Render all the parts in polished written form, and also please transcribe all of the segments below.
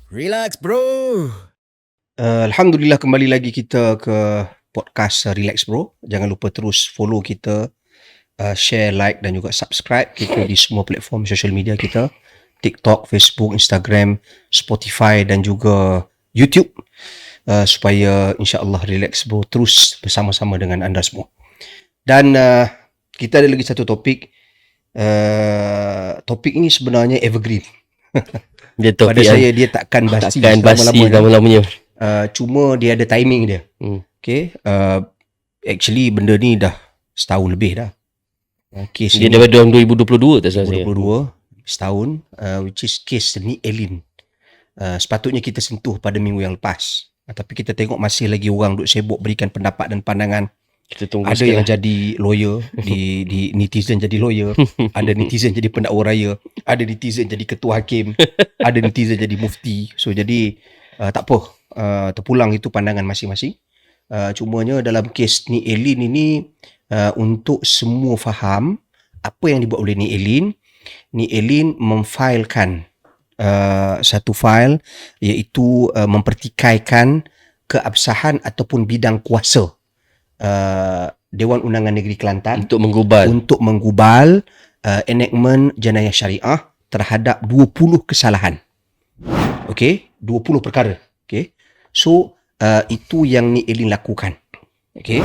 Relax bro. Alhamdulillah kembali lagi kita ke podcast Relax Bro. Jangan lupa terus follow kita, share, like dan juga subscribe kita di semua platform social media kita. TikTok, Facebook, Instagram, Spotify dan juga YouTube. Supaya insyaAllah Relax Bro terus bersama-sama dengan anda semua. Dan kita ada lagi satu topik. Topik ini sebenarnya evergreen. Dia Pada topik saya dia takkan basi takkan basi lama-lamanya. Cuma dia ada timing dia. Okay. Actually benda ni dah setahun lebih dah. Kes Dia ni daripada tahun 2022 tak salah saya. 2022 setahun, which is kes Ni Eileen. Sepatutnya kita sentuh pada minggu yang lepas. Tapi kita tengok masih lagi orang duk sibuk berikan pendapat dan pandangan. Kita tunggu Ada yang jadi lawyer, di netizen jadi lawyer, ada netizen jadi pendakwa raya, ada netizen jadi ketua hakim, ada netizen jadi mufti. So jadi tak apa, terpulang itu pandangan masing-masing. Cumanya dalam kes Ni Eileen ini, untuk semua faham apa yang dibuat oleh Ni Eileen memfailkan satu file, iaitu mempertikaikan keabsahan ataupun bidang kuasa Dewan Undangan Negeri Kelantan untuk menggubal enactment jenayah syariah terhadap 20 kesalahan. Okey, 20 perkara. Okey. So itu yang Ni Eileen lakukan. Okey.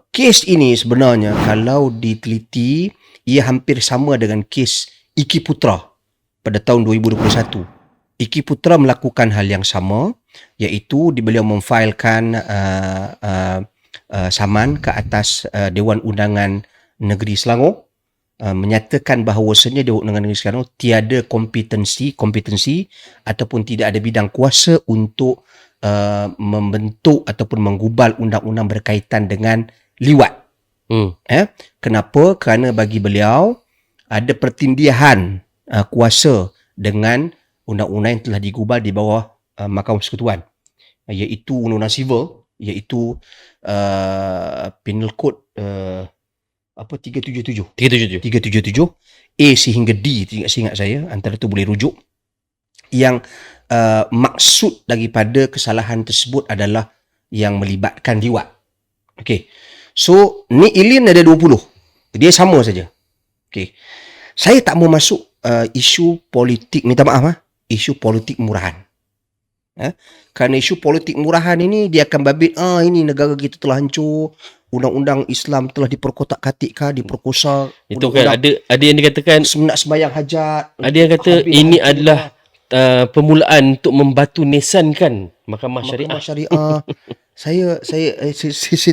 Kes ini sebenarnya kalau diteliti ia hampir sama dengan kes Iki Putra pada tahun 2021. Iki Putra melakukan hal yang sama, iaitu beliau memfailkan saman ke atas Dewan Undangan Negeri Selangor, menyatakan bahawasanya Dewan Undangan Negeri Selangor tiada kompetensi ataupun tidak ada bidang kuasa untuk membentuk ataupun menggubal undang-undang berkaitan dengan liwat. Kenapa? Kerana bagi beliau ada pertindihan kuasa dengan undang-undang yang telah digubal di bawah Mahkamah Persekutuan, iaitu undang-undang civil, iaitu Penal Code 377 A sehingga D, seingat saya, antara tu boleh rujuk, yang maksud daripada kesalahan tersebut adalah yang melibatkan liwat. Okey. So Ni Eileen ada 20. Dia sama saja. Okey. Saya tak mau masuk isu politik, minta maaf isu politik murahan. Kerana isu politik murahan ini dia akan babit ini negara kita telah hancur, undang-undang Islam telah diperkotak-katikkan, diperkosa. Itu kan ada yang dikatakan nak sembahyang hajat. Ada yang kata ini adalah permulaan untuk membatu nesankan Mahkamah Syariah. Saya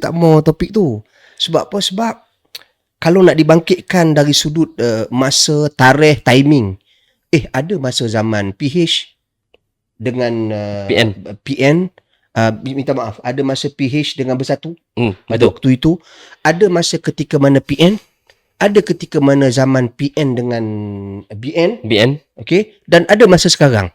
tak mau topik tu. Sebab apa? Sebab kalau nak dibangkitkan dari sudut masa, tarikh, timing, ada masa zaman PH dengan PN, minta maaf, ada masa PH dengan Bersatu pada waktu itu, ada masa ketika mana PN, ada ketika mana zaman PN dengan BN, okey, dan ada masa sekarang.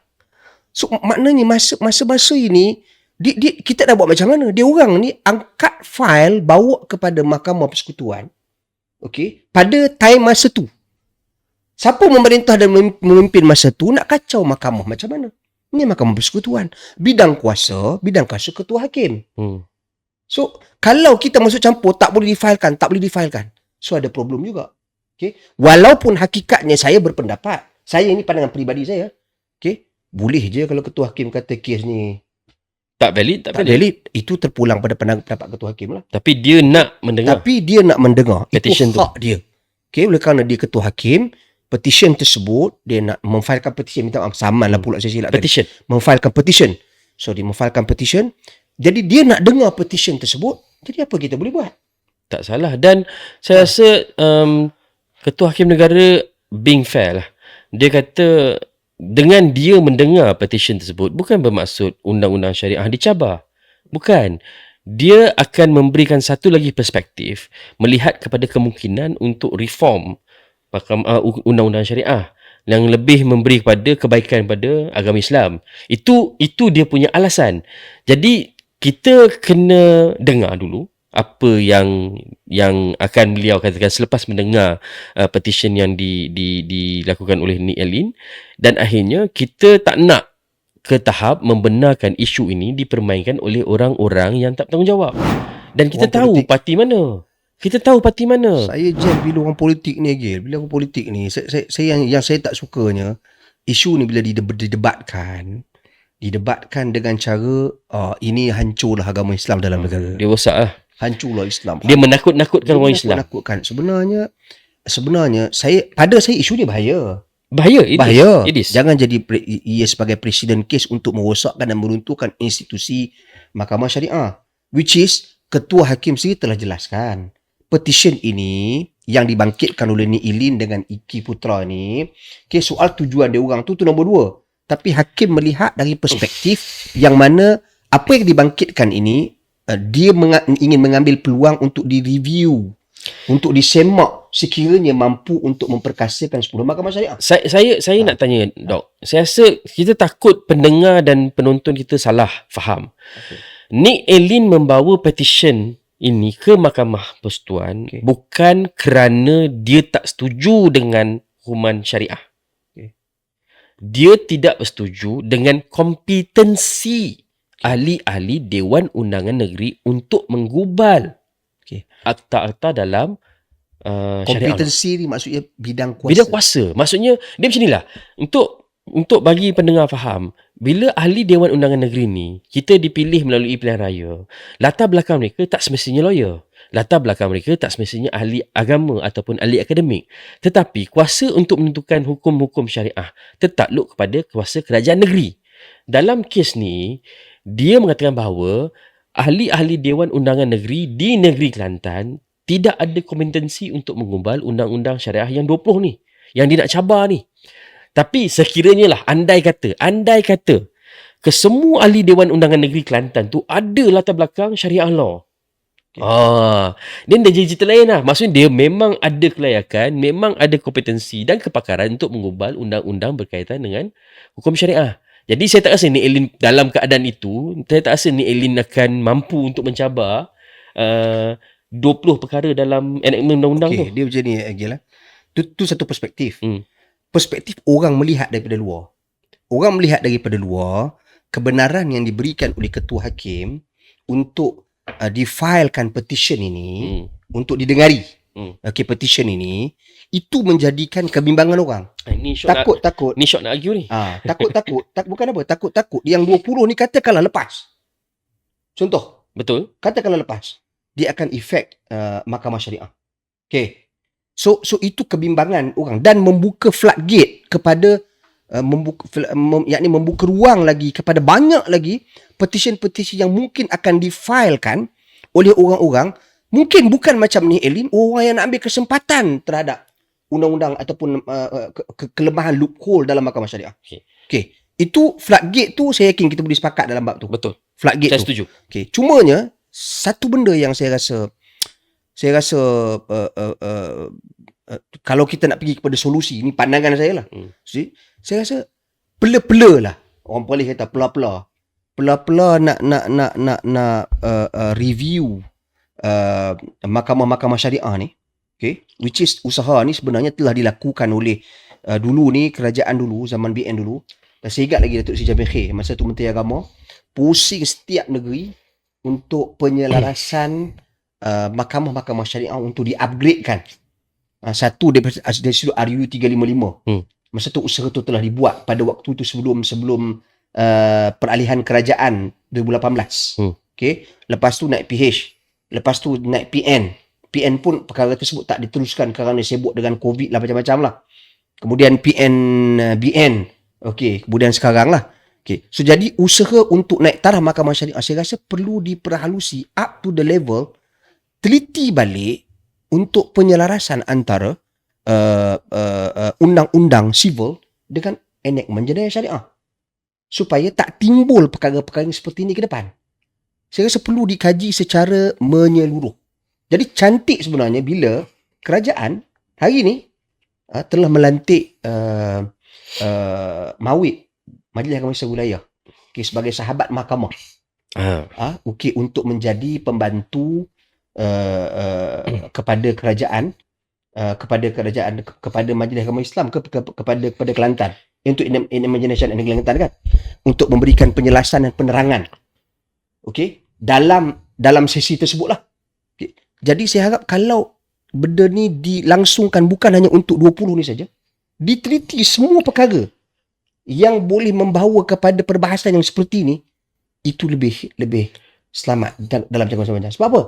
So maknanya masa ini dia kita dah buat macam mana? Dia orang ni angkat file bawa kepada Mahkamah Persekutuan, okey, pada time masa tu. Siapa memerintah dan memimpin masa tu nak kacau mahkamah macam mana? Ini Mahkamah Persekutuan. Bidang kuasa ketua hakim. So, kalau kita masuk campur, tak boleh difailkan. So, ada problem juga. Okay? Walaupun hakikatnya saya berpendapat, saya ini pandangan peribadi saya. Okay? Boleh je kalau ketua hakim kata kes ni tak valid. Itu terpulang pada pendapat ketua hakim lah. Tapi dia nak mendengar. Petition itu hak dia. Okay? Oleh kerana dia ketua hakim, petition tersebut, dia nak memfailkan petition, minta maaf, saman lah pula saya silap petition tadi. Memfailkan petition. So dia memfailkan petition, jadi dia nak dengar petition tersebut, jadi apa kita boleh buat? Tak salah. Dan saya rasa Ketua Hakim Negara being fair lah. Dia kata dengan dia mendengar petition tersebut bukan bermaksud undang-undang syariah dicabar. Bukan. Dia akan memberikan satu lagi perspektif melihat kepada kemungkinan untuk reform undang-undang syariah yang lebih memberi kepada kebaikan pada agama Islam. Itu dia punya alasan. Jadi kita kena dengar dulu apa yang akan beliau katakan selepas mendengar petition yang dilakukan oleh Ni Eileen, dan akhirnya kita tak nak ke tahap membenarkan isu ini dipermainkan oleh orang-orang yang tak bertanggungjawab. Dan kita Orang tahu politik. parti mana. Kita tahu parti mana. Saya jam bila orang politik ni Agil. Bila orang politik ni, saya yang saya tak sukanya, isu ni bila didebatkan dengan cara ini hancurlah agama Islam dalam negara. Dia rosak lah. Hancurlah Islam. Dia menakut-nakutkan orang Islam. Menakutkan. Sebenarnya pada saya isu ni bahaya. Bahaya. It is. Jangan jadi ia sebagai presiden kes untuk merosakkan dan meruntuhkan institusi Mahkamah Syariah. Which is Ketua Hakim sendiri telah jelaskan. Petition ini yang dibangkitkan oleh Ni Ilin dengan Iki Putra ni, soal tujuan dia orang tu nombor 2. Tapi Hakim melihat dari perspektif yang mana apa yang dibangkitkan ini, dia ingin mengambil peluang untuk direview, untuk disemak sekiranya mampu untuk memperkasakan 10 Mahkamah Syariah. Saya nak tanya, Dok. Saya rasa kita takut pendengar dan penonton kita salah faham. Okay. Ni Ilin membawa petition ini ke Mahkamah Persekutuan bukan kerana dia tak setuju dengan hukuman syariah. Dia tidak bersetuju dengan kompetensi ahli-ahli Dewan Undangan Negeri untuk menggubal akta-akta dalam syariah. Kompetensi ni maksudnya bidang kuasa. Bidang kuasa. Maksudnya dia macam inilah. Untuk bagi pendengar faham, bila ahli Dewan Undangan Negeri ni, kita dipilih melalui pilihan raya, latar belakang mereka tak semestinya lawyer. Latar belakang mereka tak semestinya ahli agama ataupun ahli akademik. Tetapi kuasa untuk menentukan hukum-hukum syariah tertakluk kepada kuasa kerajaan negeri. Dalam kes ni, dia mengatakan bahawa ahli-ahli Dewan Undangan Negeri di negeri Kelantan tidak ada kompetensi untuk menggubal undang-undang syariah yang 20 ni, yang dia nak cabar ni. Tapi sekiranya lah, andai kata kesemua ahli Dewan Undangan Negeri Kelantan tu ada latar belakang syariah law. Dia dah jadi cerita lain lah. Maksudnya dia memang ada kelayakan, memang ada kompetensi dan kepakaran untuk menggubal undang-undang berkaitan dengan hukum syariah. Jadi saya tak rasa Ni Ilin dalam keadaan itu, saya tak rasa Ni Ilin akan mampu untuk mencabar 20 perkara dalam enactment undang-undang tu. Dia macam ni Agil lah. Tu satu perspektif. Perspektif orang melihat daripada luar. Orang melihat daripada luar, kebenaran yang diberikan oleh Ketua Hakim untuk difilekan petition ini, untuk didengari. Petition ini, itu menjadikan kebimbangan orang. Takut. Ni syok nak argue ni. Bukan apa, takut. Yang 20 ni katakanlah lepas. Contoh. Betul. Katakanlah lepas. Dia akan efek Mahkamah Syariah. Okay. So itu kebimbangan orang dan membuka floodgate kepada membuka ruang lagi kepada banyak lagi petition-petition yang mungkin akan difilekan oleh orang-orang, mungkin bukan macam Ni Ilin, orang yang nak ambil kesempatan terhadap undang-undang ataupun kelemahan loophole dalam Mahkamah Syariah. Okay. Itu floodgate tu saya yakin kita boleh sepakat dalam bab tu. Betul. Floodgate saya tu. setuju. Okay. Cumanya satu benda yang saya rasa kalau kita nak pergi kepada solusi, ni pandangan saya lah. Saya rasa pela-pela lah. Orang boleh kata pela-pela nak review mahkamah-mahkamah syariah ni. Okay, which is usaha ni sebenarnya telah dilakukan oleh dulu ni kerajaan dulu, zaman BN dulu. Dan saya ingat lagi Datuk Seri Jabir Khair masa tu Menteri Agama pusing setiap negeri untuk penyelarasan mahkamah-mahkamah syariah untuk di-upgradekan. Satu dari sudut RU 355. Masa tu usaha tu telah dibuat pada waktu tu sebelum peralihan kerajaan 2018. Okay. Lepas tu naik PH. Lepas tu naik PN. PN pun perkara tersebut tak diteruskan kerana sibuk dengan COVID lah, macam-macam lah. Kemudian BN. Okay. Kemudian sekarang lah. Okay. So jadi usaha untuk naik taraf mahkamah syariah saya rasa perlu diperhalusi up to the level teliti balik untuk penyelarasan antara undang-undang civil dengan enactment jenayah syariah supaya tak timbul perkara-perkara seperti ini ke depan. Saya rasa perlu dikaji secara menyeluruh. Jadi cantik sebenarnya bila kerajaan hari ini telah melantik Mawid Majlis Agama Islam Wilayah sebagai sahabat mahkamah untuk menjadi pembantu kepada kerajaan kepada Majlis Agama Islam kepada Kelantan. untuk imagination and kelantan kan, untuk memberikan penjelasan dan penerangan. Okey, dalam sesi tersebut lah. Okay. Jadi saya harap kalau benda ni dilangsungkan bukan hanya untuk 20 ni saja, diteliti semua perkara yang boleh membawa kepada perbahasan yang seperti ni, itu lebih selamat dalam jangka masa panjang. Sebab apa?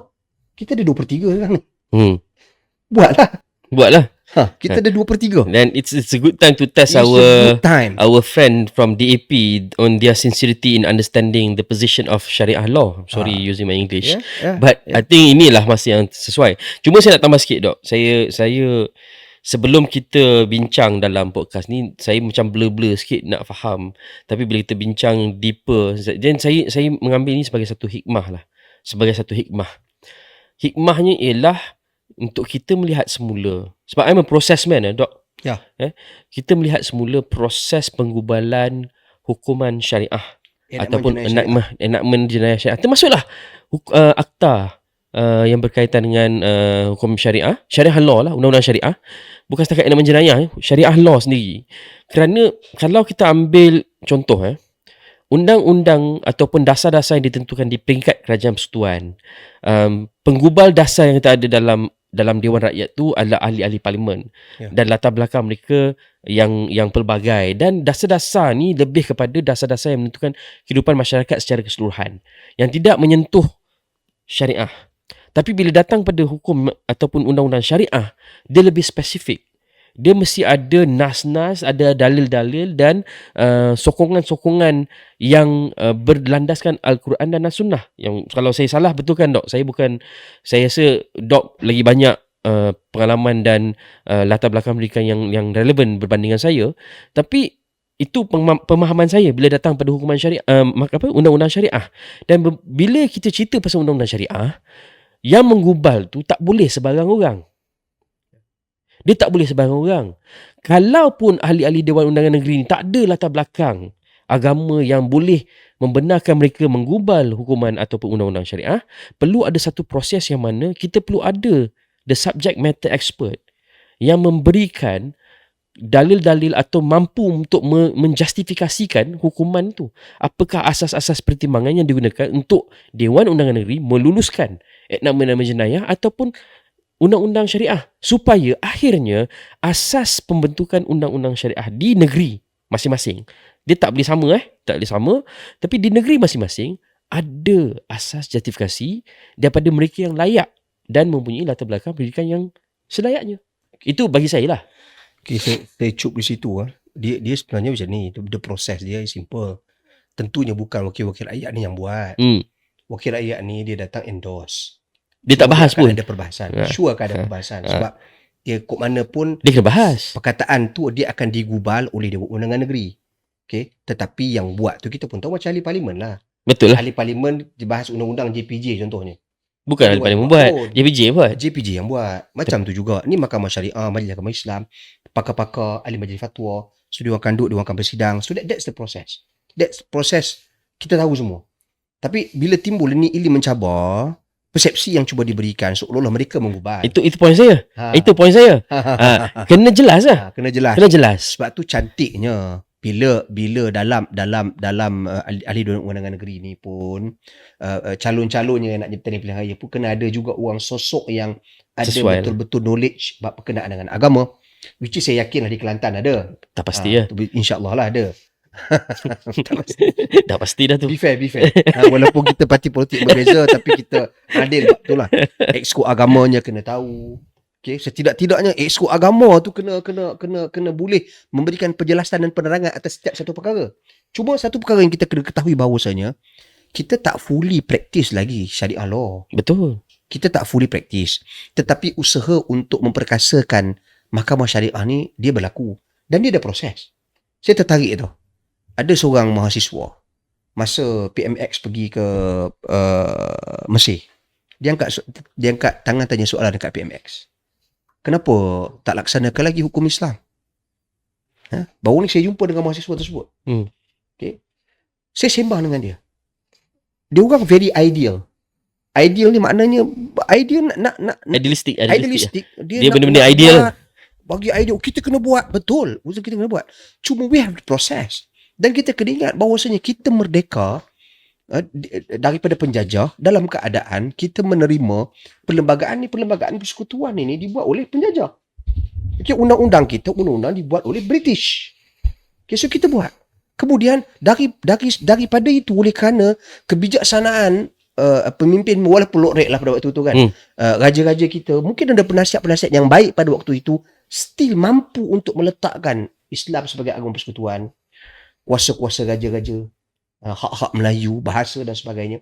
Kita ada 2/3 sekarang ni. Buatlah. Kita ada 2/3. Then it's a good time to test It's a good time. our friend from DAP on their sincerity in understanding the position of Syariah law. I'm sorry using my English. But I think inilah masa yang sesuai. Cuma saya nak tambah sikit, Dok. Saya sebelum kita bincang dalam podcast ni, saya macam blur-blur sikit nak faham. Tapi bila kita bincang deeper, then saya mengambil ini sebagai satu hikmah lah. Sebagai satu hikmah. Hikmahnya ialah untuk kita melihat semula. Sebab I'm a process man, Dok. Ya. Kita melihat semula proses penggubalan hukuman syariah ataupun enactment jenayah syariah. Termasuklah akta yang berkaitan dengan hukum syariah law lah, undang-undang syariah. Bukan setakat enactment jenayah, syariah law sendiri. Kerana kalau kita ambil contoh, undang-undang ataupun dasar-dasar yang ditentukan di peringkat kerajaan persekutuan, penggubal dasar yang kita ada dalam Dewan Rakyat tu adalah ahli-ahli parlimen, dan latar belakang mereka yang pelbagai, dan dasar-dasar ni lebih kepada dasar-dasar yang menentukan kehidupan masyarakat secara keseluruhan yang tidak menyentuh syariah. Tapi bila datang pada hukum ataupun undang-undang syariah, dia lebih spesifik. Dia mesti ada nas-nas, ada dalil-dalil dan sokongan-sokongan yang berlandaskan Al-Quran dan As-Sunnah. Yang kalau saya salah betulkan, Dok. Saya rasa Dok lagi banyak pengalaman dan latar belakang pendidikan yang relevan berbandingan saya. Tapi itu pemahaman saya bila datang pada hukuman syariah, undang-undang syariah. Dan bila kita cerita pasal undang-undang syariah, yang menggubal tu tak boleh sebarang orang. Dia tak boleh sebarang orang. Kalaupun ahli-ahli Dewan Undangan Negeri ni tak ada latar belakang agama yang boleh membenarkan mereka menggubal hukuman ataupun undang-undang syariah, perlu ada satu proses yang mana kita perlu ada the subject matter expert yang memberikan dalil-dalil atau mampu untuk menjustifikasikan hukuman tu. Apakah asas-asas pertimbangan yang digunakan untuk Dewan Undangan Negeri meluluskan enactment jenayah ataupun undang-undang syariah, supaya akhirnya asas pembentukan undang-undang syariah di negeri masing-masing, dia tak boleh sama, tapi di negeri masing-masing ada asas justifikasi daripada mereka yang layak dan mempunyai latar belakang pendidikan yang selayaknya. Itu bagi saya lah. Okay, saya cup di situ. Dia sebenarnya macam ni, the process dia simple. Tentunya bukan wakil-wakil rakyat ni yang buat. Wakil rakyat ni dia datang endorse. Dia tak bahas pun. Ada perbahasan. Sure akan ada perbahasan. Sebab dia kok mana pun dia kena bahas. Perkataan tu dia akan digubal oleh Dewan Undangan Negeri. Okay? Tetapi yang buat tu kita pun tahu macam ahli parlimen lah. Betul lah. Ahli parlimen dibahas undang-undang JPJ contohnya. Bukan ahli parlimen buat. JPJ buat. JPJ yang buat. Macam tu juga. Ni Mahkamah Syariah, Majlis Agama Islam, pakar-pakar, ahli majlis fatwa, Dewan Kanduk, Dewan Bersidang. So that's the process. That's process kita tahu semua. Tapi bila timbul ini mencabar, persepsi yang cuba diberikan seolah-olah mereka menggubal. Itu poin saya. Itu poin saya. Kena jelas lah. Kena jelas. Kena jelas. Sebab tu cantiknya bila dalam ahli Dewan Undangan Negeri ni pun calon-calonnya yang nak jadi pilihan raya pun kena ada juga orang sosok yang ada sesuai betul-betul knowledge bab berkenaan dengan agama, which is saya yakinlah di Kelantan ada. Tak pasti ya. InsyaAllah lah ada. Dah pasti dah tu. Be fair. Walaupun kita parti politik berbeza, tapi kita adil, betul lah. Exco agamanya kena tahu. Okay, setidak-tidaknya exco agama tu kena boleh memberikan penjelasan dan penerangan atas setiap satu perkara. Cuma satu perkara yang kita kena ketahui bahawasanya kita tak fully practice lagi syariah law. Betul. Kita tak fully practice. Tetapi usaha untuk memperkasakan mahkamah syariah ni dia berlaku dan dia ada proses. Saya tertarik tu. Ada seorang mahasiswa masa PMX pergi ke Mesir. Dia angkat tangan tanya soalan dekat PMX. Kenapa tak laksanakan lagi hukum Islam? Baru ni saya jumpa dengan mahasiswa tersebut. Okay. Saya sembang dengan dia. Dia orang very ideal. Ideal ni maknanya ideal nak idealistik. Dia Benar-benar ideal. bagi idea kita kena buat. Betul, kita kena buat. Cuma we have the process. Dan kita kena ingat bahawasanya kita merdeka daripada penjajah dalam keadaan kita menerima perlembagaan persekutuan ini dibuat oleh penjajah. Okay, undang-undang dibuat oleh British. Okay, so kita buat. Kemudian daripada itu, oleh kerana kebijaksanaan pemimpin walaupun Lord lah pada waktu itu kan, raja-raja kita mungkin ada penasihat-penasihat yang baik pada waktu itu, still mampu untuk meletakkan Islam sebagai agung persekutuan, kuasa-kuasa raja-raja, hak-hak Melayu, bahasa dan sebagainya,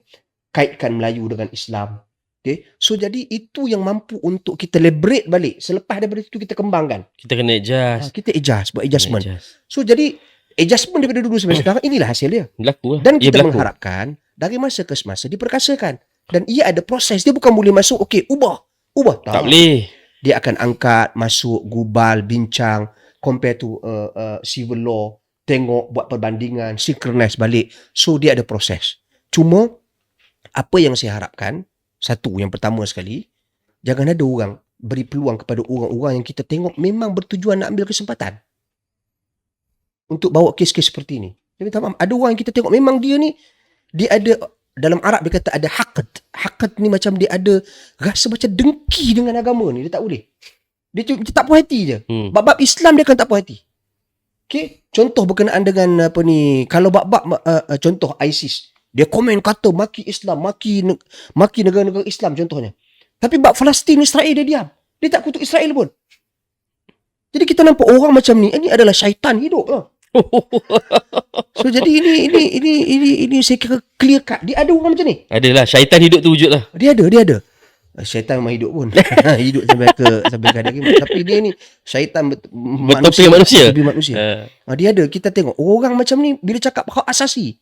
kaitkan Melayu dengan Islam. Okay? So jadi itu yang mampu untuk kita liberate balik. Selepas daripada itu kita kembangkan. Kita kena adjust. Kita adjust, buat adjustment. Adjust. So jadi adjustment daripada dulu sampai sekarang, inilah hasil dia. Berlaku lah. Dan kita mengharapkan dari masa ke semasa diperkasakan. Dan ia ada proses. Dia bukan boleh masuk, okey, ubah. Tak boleh. Dia akan angkat, masuk, gubal, bincang, compare to civil law, tengok, buat perbandingan, synchronize balik. So dia ada proses. Cuma apa yang saya harapkan, satu, yang pertama sekali, jangan ada orang beri peluang kepada orang-orang yang kita tengok memang bertujuan nak ambil kesempatan untuk bawa kes-kes seperti ni. Dia minta maaf, ada orang yang kita tengok memang dia ni, dia ada, dalam Arab dia kata ada haqad. Haqad ni macam dia ada rasa macam dengki dengan agama ni. Dia tak boleh. Dia tak puas hati je. Bab-bab Islam dia kan tak puas hati. Okay? Contoh berkenaan dengan apa ni, kalau bab-bab contoh ISIS, dia komen kata maki Islam, maki negara-negara Islam contohnya. Tapi bab Palestin, Israel dia diam. Dia tak kutuk Israel pun. Jadi kita nampak orang macam ni, ini adalah syaitan hidup lah. So jadi ini saya kira clear cut. Dia ada orang macam ni. Adalah, syaitan hidup tu wujud lah. Dia ada. Syaitan memang hidup pun. Hidup sampai ke hari kiamat. Tapi dia ni syaitan bertopi manusia. Dia ada. Kita tengok orang macam ni bila cakap hak asasi,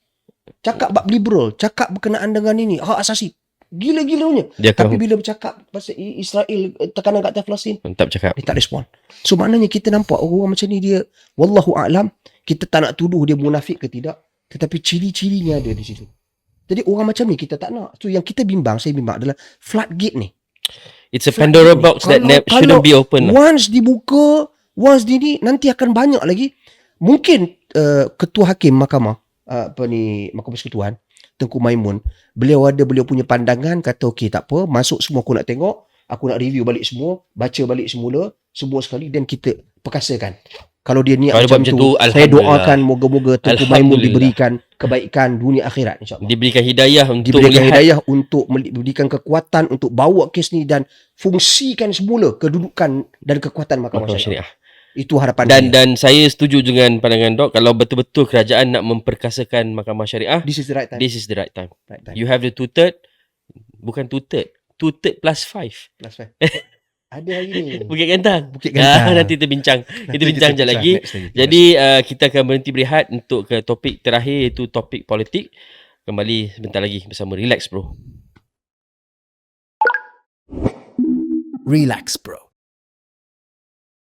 cakap bab liberal, cakap berkenaan dengan ini hak asasi, gila-gilanya. Tapi bila bercakap pasal Israel, tekanan kat atas Palestin, tak bercakap. Dia tak respon. So maknanya kita nampak orang macam ni, dia wallahu a'lam, kita tak nak tuduh dia munafik ke tidak, tetapi ciri-cirinya ada di situ. Jadi orang macam ni kita tak nak. So yang kita saya bimbang adalah floodgate ni. It's a Pandora box that shouldn't be open. Once dibuka, ni nanti akan banyak lagi. Mungkin ketua hakim mahkamah Mahkamah Persekutuan, Tengku Maimun, beliau punya pandangan, kata okey tak apa, masuk semua, aku nak tengok, aku nak review balik semua, baca balik semula, semua sekali, dan kita perkasakan. Kalau dia niat macam tu, saya doakan moga-moga Tengku Maimun diberikan kebaikan dunia akhirat, insyaAllah. Diberikan hidayah untuk memberikan kekuatan untuk bawa kes ni dan fungsikan semula kedudukan dan kekuatan Mahkamah Syariah. Itu harapan dan saya setuju dengan pandangan Dok. Kalau betul-betul kerajaan nak memperkasakan Mahkamah Syariah, this is the right time. You have the 2/3, bukan 2/3 plus 5. Ada hari ni. Bukit Gantang. Nanti kita bincang. Kita bincang sekejap lagi. Jadi kita akan berhenti berehat untuk ke topik terakhir, iaitu topik politik. Kembali sebentar lagi bersama Relax Bro. Relax Bro.